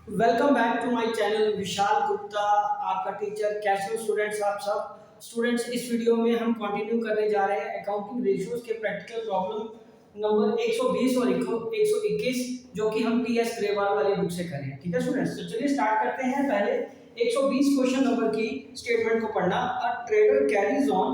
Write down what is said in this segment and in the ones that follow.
Welcome back to my channel Vishal Gupta, आपका teacher. कैसे हो स्टूडेंट्स? आप सब स्टूडेंट्स, इस वीडियो में हम कंटिन्यू करने जा रहे हैं अकाउंटिंग रेशियोज के प्रैक्टिकल प्रॉब्लम नंबर 120 और 121, जो कि हम टीएस ग्रेवाल वाली बुक से करें। ठीक है स्टूडेंट्स, तो चलिए स्टार्ट करते हैं। पहले 120 क्वेश्चन नंबर की स्टेटमेंट को पढ़ना। A trader carries on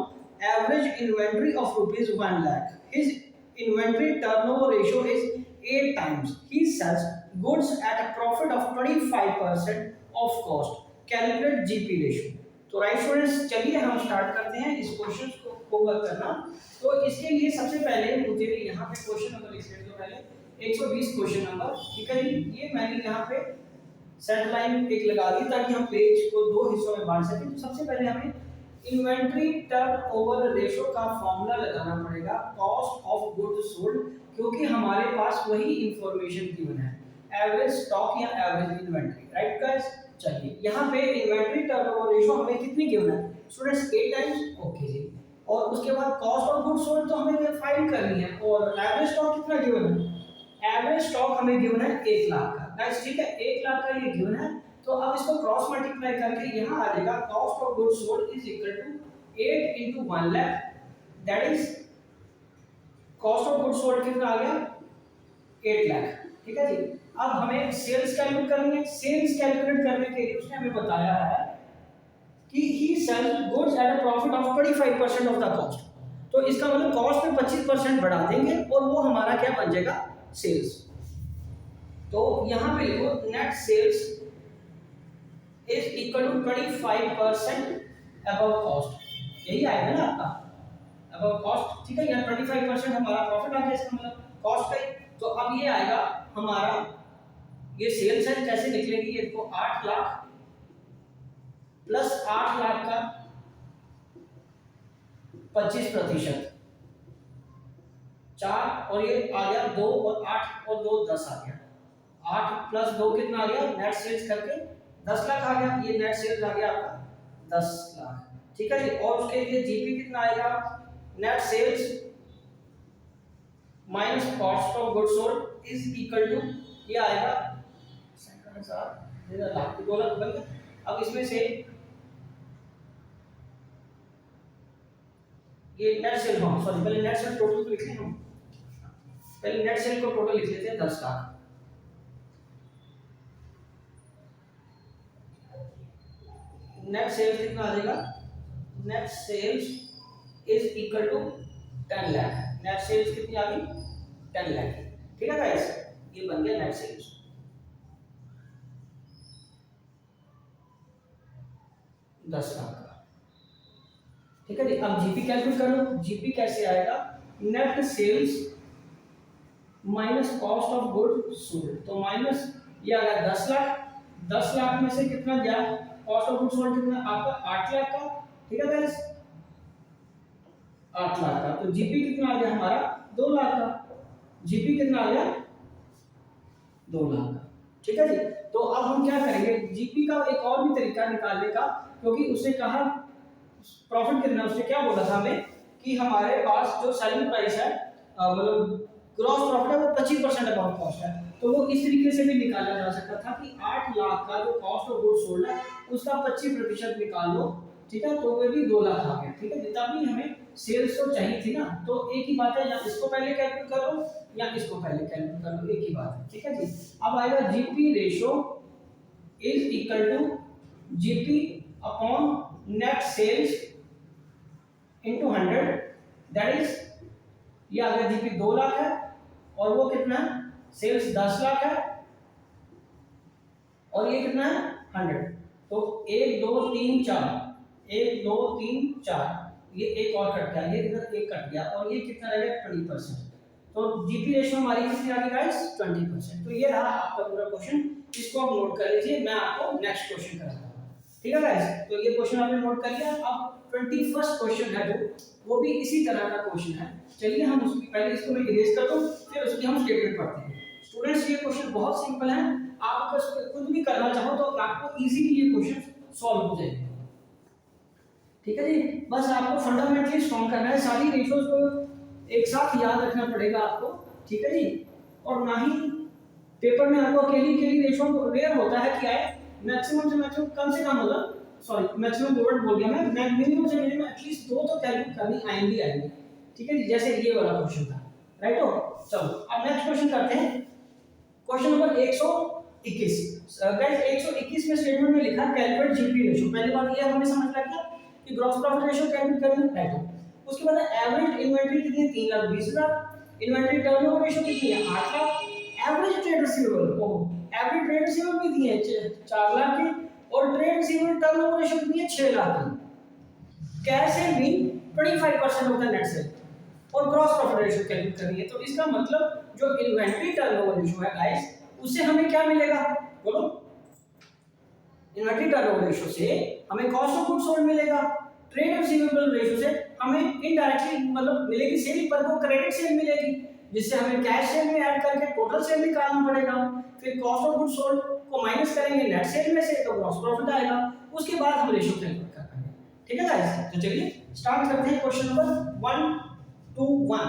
average inventory of rupees 1 lakh. His inventory turnover ratio is 8 times. He sells goods at a profit of 25% of cost. Calculate GP ratio. तो right students, चलिए हम start करते हैं इस question को work करना। तो इसके लिए सबसे पहले मुझे यहाँ पे क्वेश्चन नंबर लिख लेते हो। पहले 120 क्वेश्चन नंबर, ठीक है जी। ये मैंने यहाँ पे सेट लाइन एक लगा दी ताकि हम पेज को दो हिस्सों में बांट सकें। तो सबसे पहले हमें इन्वेंट्री टर्नओवर रेशियो का फॉर्मूला लगाना पड़ेगा, कॉस्ट ऑफ गुड्स सोल्ड, क्योंकि हमारे पास वही इंफॉर्मेशन गिवन है, एवरेज स्टॉक या एवरेज इन्वेंट्री। राइट गाइस, चलिए यहाँ पे इन्वेंट्री टर्नओवर रेशियो हमें कितनी गिवन है स्टूडेंट्स? 8 टाइम्स। ओके जी। और उसके बाद कॉस्ट ऑफ गुड्स सोल्ड तो हमें फाइंड करनी है, और एवरेज स्टॉक कितना गिवन है? एवरेज स्टॉक हमें गिवन है 1 लाख का। गाइस ठीक है, 1 लाख का ये गिवन है। तो अब इसको क्रॉस मल्टीप्लाई करके यहाँ आ जाएगा cost of goods sold is equal to 8 into 1 lakh, that is cost of goods sold कितना आ गया? 8 लाख। ठीक है जी। अब हमें सेल्स कैलकुलेट करनी है। सेल्स कैलकुलेट करने के लिए उसने हमें बताया है कि he sells goods at a profit of 25% of the cost. तो इसका मतलब कॉस्ट में 25% बढ़ा देंगे और वो हमारा क्या बन जाएगा? सेल्स। तो यहां पे लिखो net sales is equal to 25% above cost. यही आएगा ना आपका, अबव कॉस्ट। ठीक है, यहाँ 25% हमारा प्रॉफिट आ गया, इसका मतलब कॉस्ट का ही। तो अब ये आएगा हमारा, ये सेल्स है, कैसे निकलेगी? ये देखो 8 लाख प्लस 8 लाख का 25%, 4, और ये आ गया 2, और 8 और 2 10 आ गया। 8 प्लस 2 कितना आ गया? नेट सेल्स करके 10 लाख आ गया। ये नेट सेल्स आ गया आपका 10 लाख। ठीक है जी। और उसके लिए जीपी कितना आएगा? Net sales minus cost of goods sold is equal to, ये आएगा 2 लाख बन गया। अब इसमें से ये नेट सेल, हाँ सॉरी, पहले नेट सेल टोटल को लिख लें हम। पहले नेट सेल को टोटल लिख लेते हैं 10 लाख। नेट सेल्स कितना आ जाएगा? Net sales is equal to 10 lakh. Net sales कितनी आ गई? 10 लाख। ठीक है गाइस, ये बन गया नेट सेल्स 10 लाख का। ठीक है जी। अब जीपी कैलकुलेट कर लो। जीपी कैसे आएगा? Net sales minus cost of goods sold. तो माइनस, ये आ गया 10 लाख। 10 लाख में से कितना गया? कॉस्ट ऑफ गुड्स सोल्ड कितना आपका? 8 लाख का। ठीक है गाइस, 8 लाख का। तो जीपी कितना आ गया हमारा? 2 लाख का। जीपी कितना आ गया? 2 लाख का। ठीक है जी। तो अब हम क्या करेंगे, जीपी का एक और भी तरीका निकालने का, क्योंकि उसने कहा प्रॉफिट कितना, उसने क्या बोला था हमें कि हमारे पास जो सेलिंग प्राइस है, मतलब ग्रॉस प्रॉफिट है, वो 25% अबाउट कॉस्ट है। तो वो इस तरीके से भी निकाला जा सकता था कि 8 लाख का जो कॉस्ट ऑफ गुड्स सोल्ड है उसका 25% निकाल लो। ठीक है, तो वो भी 2 लाख आ गया। ठीक है, जितना भी हमें सेल्स तो चाहिए थी ना, तो एक ही बात है, या इसको पहले कैलकुलेट करो या इसको पहले कैलकुलेट कर लो, एक ही बात है। ठीक है जी। अब आएगा GP ratio is equal to GP upon net sales into 100, दैट इज, ये आ गया जीपी 2 लाख है, और वो कितना है? सेल्स 10 लाख है, और ये कितना है? 100। तो 1 2 3 4, 1 2 3 4, ये एक और कट गया, ये इधर एक कट गया, और ये कितना रहेगा? 20%। तो जीपी रेशियो हमारी कितनी आ गई गाइस? 20%। तो ये रहा आपका पूरा क्वेश्चन। इसको आप नोट कर लीजिए, मैं आपको नेक्स्ट क्वेश्चन कराता हूं। ठीक है गाइस, तो ये क्वेश्चन आपने नोट कर लिया। अब 21st क्वेश्चन है जो, वो भी इसी तरह का क्वेश्चन है। चलिए हम उसकी पहले इसको मैं इरेज कर दूं, फिर उसकी हम स्टेटमेंट पढ़ते हैं। स्टूडेंट्स, ये क्वेश्चन बहुत सिंपल है। आप अगर खुद भी करना चाहो तो आपको इजीली ये क्वेश्चन सॉल्व हो जाएंगे। ठीक है जी। बस आपको फंडामेंटली स्ट्रॉन्ग करना है, सारी रेशियोज को एक साथ याद रखना पड़ेगा आपको। ठीक है जी। और ना ही पेपर में आपको अकेली अकेली रेशो रेयर होता है कि आए मैक्सिमम से कम होगा, सॉरी मैक्सिमम वर्ड बोल गया मैं, मिनिमम से मिनिमम एटलीस्ट दो तो कैलकुलेट करनी आएंगी। ठीक है जी, जैसे ये वाला क्वेश्चन था, राइट हो। चलो अब नेक्स्ट क्वेश्चन करते हैं, क्वेश्चन नंबर 121। गाइस 121 में स्टेटमेंट में लिखा कैलकुलेट जीपी रेशो। पहली बात ये हमें समझ लग गया कि ग्रॉस प्रॉफिट रेशो कैलकुलेट करना है, राइट हो। उसके बाद एवरेज इन्वेंटरी कितनी है, 3,20,000। इन्वेंटरी टर्नओवर रेशो कितनी है, 8 लाख। एवरेज ट्रेड रिसीवेबल, ओ एवरेज ट्रेड रिसीवेबल कितनी है, 4 लाख की। और ट्रेड रिसीवेबल टर्नओवर रेशो कितनी है, 6 लाख की। Cash cell mean 25% of the net cell और ग्रॉस प्रॉफिट रेशो कैलकुलेट करनी है। तो इसका मतलब जो इन्वेंटरी टर्नओवर रेशो है गाइस, उससे हमें क्या मिलेगा, बोलो। इन्वेंटरी टर्नओवर रेशो से हमें कॉस्ट ऑफ गुड्स सोल्ड मिलेगा। ट्रेड रिसीवेबल रेशो से हमें इनडायरेक्टली मतलब मिलेगी सेल, पर वो क्रेडिट सेल मिलेगी, जिससे हमें कैश सेल में ऐड करके टोटल सेल निकालना पड़ेगा। फिर कॉस्ट ऑफ गुड्स सोल्ड को माइनस करेंगे नेट सेल में से, तो ग्रॉस प्रॉफिट आएगा। उसके बाद हम रेशो कैलकुलेट कर पाएंगे। ठीक है गाइस, तो चलिए स्टार्ट करते हैं क्वेश्चन नंबर 121।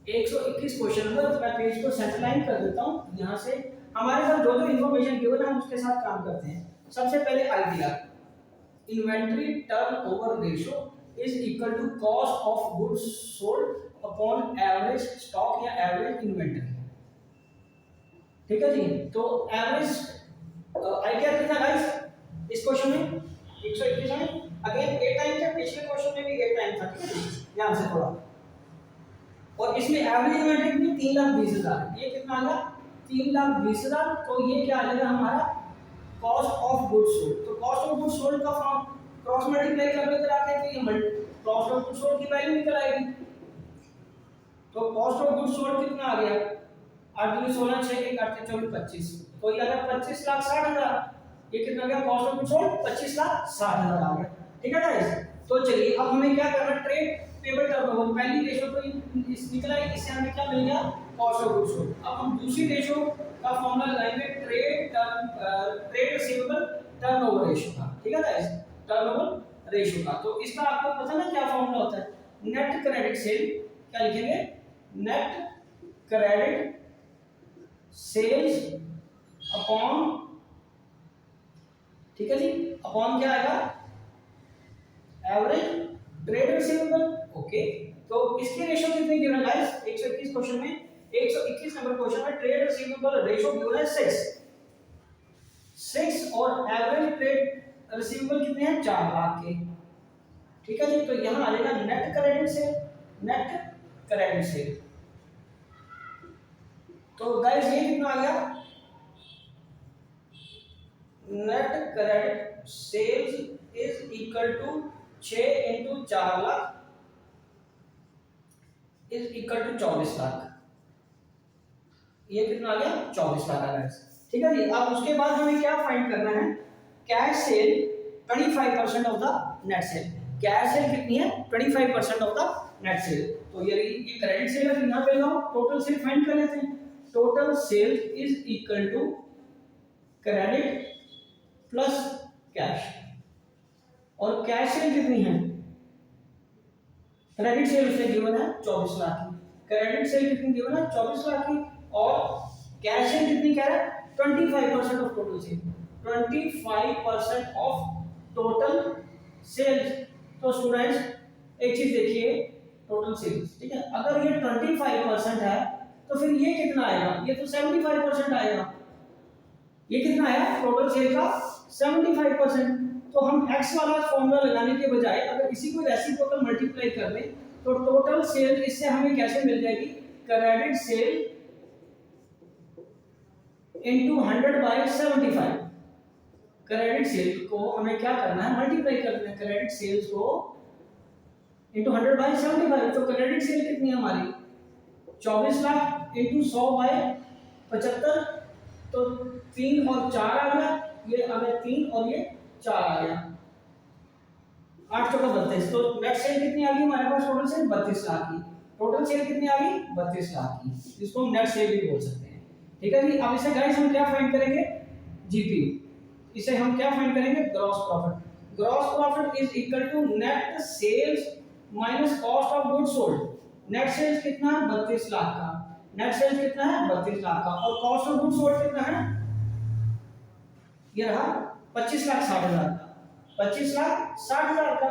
121 क्वेश्चन नंबर, तो मैं पेज को सेंटरलाइन कर देता हूं। यहां से हमारे पास जो जो इंफॉर्मेशन गिवन है हम उसके साथ काम करते हैं। सबसे पहले ITR, inventory turnover ratio is equal to cost of goods sold upon average stock या एवरेज इन्वेंटरी। ठीक है जी, तो एवरेज आईटीआर कितना गाइस इस क्वेश्चन में 121 में, अगेन 8 टाइम था, पिछले क्वेश्चन में भी 8 टाइम था। ठीक है, ध्यान से थोड़ा। और इसमें एवरेज इन्वेंटरी कितनी, 3,20,000। ये कितना आ गया, 3,20,000। तो ये क्या आ जाएगा हमारा कॉस्ट ऑफ गुड्स सोल्ड। तो कॉस्ट ऑफ गुड्स सोल्ड का फॉर्म क्रॉस मल्टीप्लाई करके कराते हैं, तो ये कॉस्ट ऑफ गुड्स सोल्ड की वैल्यू निकल आएगी। तो कॉस्ट ऑफ गुड्स सोल्ड कितना आ गया, 8 दूनी 16, 6 के काटते 24 25, तो ये आ गया 25,60,000। ये कितना गया कॉस्ट ऑफ गुड्स सोल्ड, 25,60,000 आ गया। ठीक है गाइस, तो चलिए अब हमें क्या करना, ट्रेड पेबल टर्नओवर पहली रेशो तो इस निकला है, इससे हमें क्या मिल गया, कॉस्ट ऑफ गुड्स सोल्ड। अब हम दूसरी रेशो का फॉर्मूला लगाएंगे ट्रेड रिसीवेबल टर्नओवर रेशो का। ठीक है गाइस, टर्नओवर रेशो का। तो इसका आपको पता ना क्या फॉर्मूला होता है, नेट क्रेडिट सेल, क्या लिखेंगे, नेट क्रेडिट सेल्स अपॉन, ठीक है जी, अपॉन क्या आएगा, एवरेज ट्रेड रिसीवेबल। ओके, तो इसकी रेशो कितनी गिवन गाइस 121 क्वेश्चन में, 121 नंबर क्वेश्चन में ट्रेड रिसीवेबल रेशो गिवन है 6 और एवरेज ट्रेड रिसीवेबल कितने हैं, 4 लाख के। ठीक है जी, तो यहां आ जाएगा नेट क्रेडिट से, नेट क्रेडिट से। तो गाइस ये कितना आ गया, net credit sales is equal to 6 into 4 lakh is equal to 24 lakh. ये कितना आ गया, 24 लाख आ गया। ठीक है जी, अब उसके बाद हमें क्या फाइंड करना है, cash cell 25% of the net cell. Cash sale कितनी है, 25% ऑफ द नेट सेल। तो ये क्रेडिट सेल है, यहां पे हम टोटल सेल फाइंड कर लेते हैं। Total sale is equal to credit plus cash. और कैश सेल कितनी है, क्रेडिट सेल उसने गिवन है 24 लाख की, क्रेडिट सेल कितनी गिवन है 24 लाख की, और कैश सेल कितनी कह रहा है 25% off total sale, 25% off total sales. तो स्टूडेंट्स एक चीज देखिए, टोटल सेल्स, ठीक है, अगर ये 25% है तो फिर ये कितना आएगा, ये तो 75% आएगा। ये कितना आया टोटल सेल का 75%। तो हम x वाला फॉर्मूला लगाने के बजाय अगर इसी को रेसिप्रोकल मल्टीप्लाई कर दें तो टोटल सेल इससे हमें कैसे मिल जाएगी, credit sale into 100/75। Credit sale को हमें क्या करना है, मल्टीप्लाई करना है क्रेडिट सेल्स को इनटू 100/75। तो क्रेडिट सेल कितनी है हमारी 24 लाख इनटू 100/75, तो 3 और 4 आ गया, ये आ गया 3 और ये 4 आ गया, 8 चौका 32। तो नेट सेल कितनी आ गई हमारे पास, टोटल सेल 32 लाख की। टोटल सेल कितनी आ गई 32 लाख की, जिसको हम नेट सेल भी बोल सकते हैं। ठीक है जी, अब इसे गाइस हम क्या फाइंड करेंगे, जीपी। इसे हम क्या फाइंड करेंगे, gross profit. Gross profit is equal to net sales minus cost of goods sold. Net sales कितना है 32 लाख का, नेट सेल्स कितना है 32 लाख का, और कॉस्ट ऑफ गुड्स सोल्ड कितना है, ये रहा 25,60,000 का, 25,60,000 का,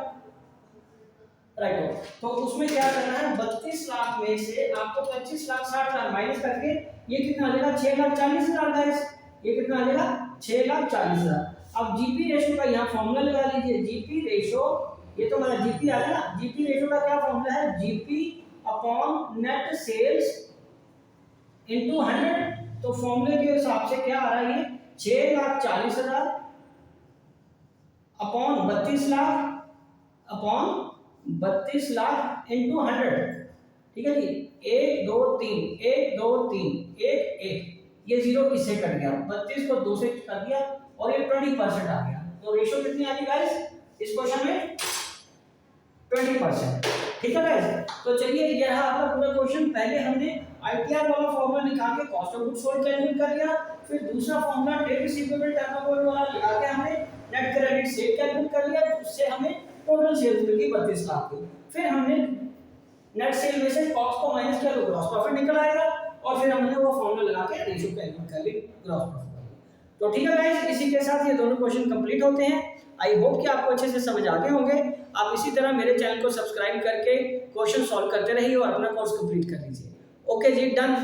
राइट। तो उसमें क्या करना है, 32 लाख में से आपको 25,60,000 माइनस करके ये कितना आ जाएगा 6,40,000 गाइस, ये कितना आ जाएगा 6,40,000। अब जीपी रेशो का यहाँ फॉर्मूला लगा लीजिए, जीपी रेशो, ये तो हमारा जीपी आ गया ना, जीपी रेशो का क्या फॉर्मूला है, GP upon net sales into 100। तो फॉर्मूले के हिसाब से क्या आ रहा है, ये 6,40,000 upon 32 lakh upon 32 lakh into 100, ठीक है जी। 1 2 3 1 2 3 1 1, ये जीरो इससे कट गया, 32 को 2 से कर दिया और ये 20% आ गया। तो रेशो कितनी आ गई गाइस इस क्वेश्चन में 20%, ठीक है गाइस। तो चलिए ये रहा आपका पूरा क्वेश्चन। पहले हमने आईटीआर वाला फॉर्मूला निकाल के cost of goods sold calculate कर लिया, फिर दूसरा फॉर्मूला ट्रेड रिसीवेबल टर्नओवर वाला लगा के हमने नेट क्रेडिट सेल कैलकुलेट कर लिया, उससे हमें टोटल सेल्स मिल गई 32 लाख की। फिर हमने नेट सेल में से कॉस्ट को माइनस किया तो ग्रॉस प्रॉफिट निकल आएगा, और फिर हमने वो फॉर्मूला लगा के रेशियो कैलकुलेट कर ली ग्रॉस प्रॉफिट। तो ठीक है गाइस, इसी के साथ ये दोनों क्वेश्चन कंप्लीट होते हैं। आई होप कि आपको अच्छे से समझ आ गए होंगे। आप इसी तरह मेरे चैनल को सब्सक्राइब करके क्वेश्चन सॉल्व करते रहिए और अपना कोर्स कंप्लीट कर लीजिए। ओके जी, डन।